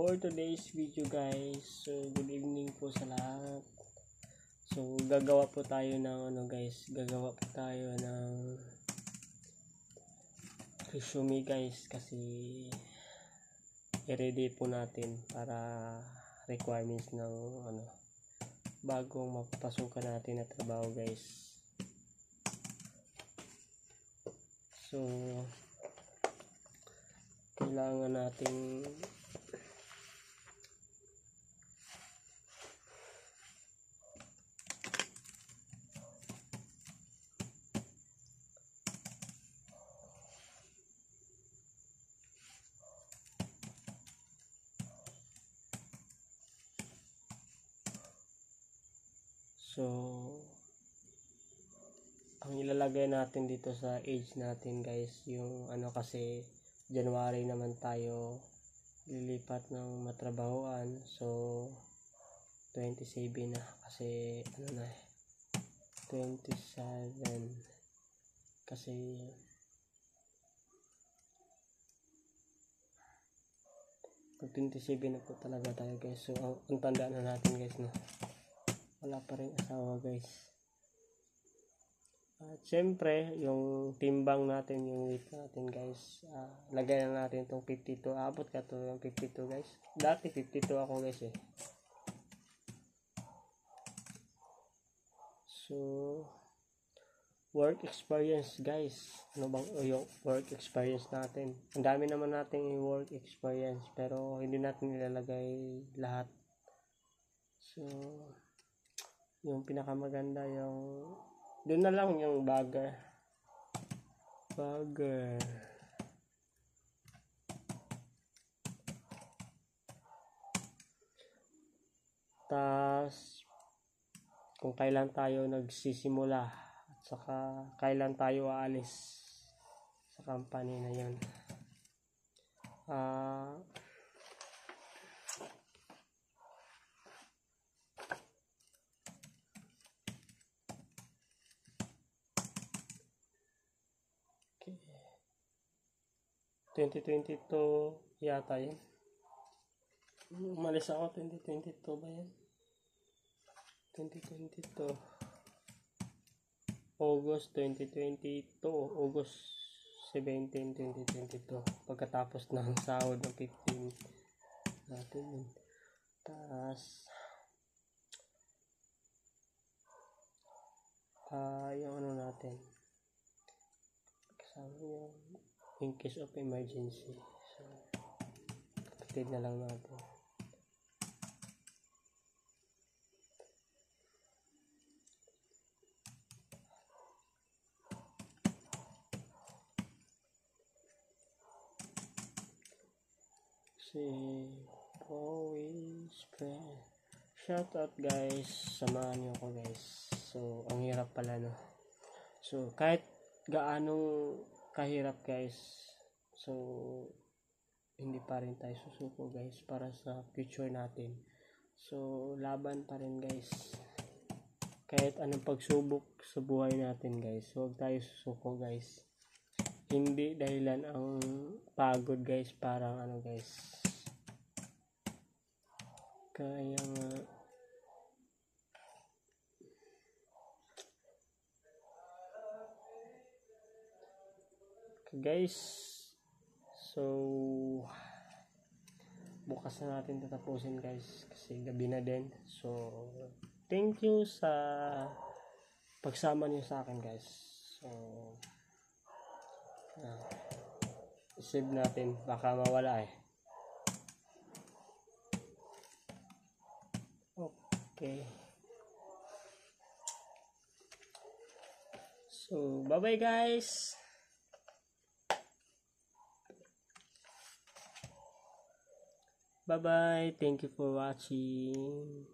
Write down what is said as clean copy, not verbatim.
for today's video guys. So good evening po sa lahat. So gagawa po tayo ng gagawa po tayo ng resume guys, kasi i-ready po natin para requirements ng bagong mapapasukan natin na trabaho guys. So kailangan nating ang ilalagay natin dito sa age natin guys, yung kasi January naman tayo lilipat ng matrabahoan. So 27 na kasi 27 kasi pag 27 na po talaga tayo guys. So ang tanda na natin guys, wala pa rin asawa guys. At syempre yung timbang natin, yung weight natin guys, lagay na natin itong 52. Abot ka to yung 52 guys. Dati 52 ako guys eh. So work experience guys, ano bang yung work experience natin? Ang dami naman nating work experience pero hindi natin ilalagay lahat. So yung pinakamaganda yung doon na lang yung bagger. Tas kung kailan tayo nagsisimula at saka kailan tayo aalis sa company na yun. Okay. 2022 yata yun. Umalis ako 2022 ba yan? 2022 August 2022, August 17, 2022, pagkatapos ng sahod ng 15 natin yun. Taas yung natin kasama yung in case of emergency. So kapatid na lang natin. Always friend. Shout out guys, samahan niyo ako guys. So ang hirap pala So kahit gaano kahirap guys, so hindi pa rin tayo susuko guys para sa future natin. So laban pa rin guys, kahit anong pagsubok sa buhay natin guys, huwag tayo susuko guys. Hindi dahilan ang pagod guys, parang guys, kaya nga guys. So bukas na natin tatapusin guys kasi gabi na din. So thank you sa pagsama niyo sa akin guys. So save natin, baka mawala eh. Okay. So bye bye guys. Bye bye. Thank you for watching.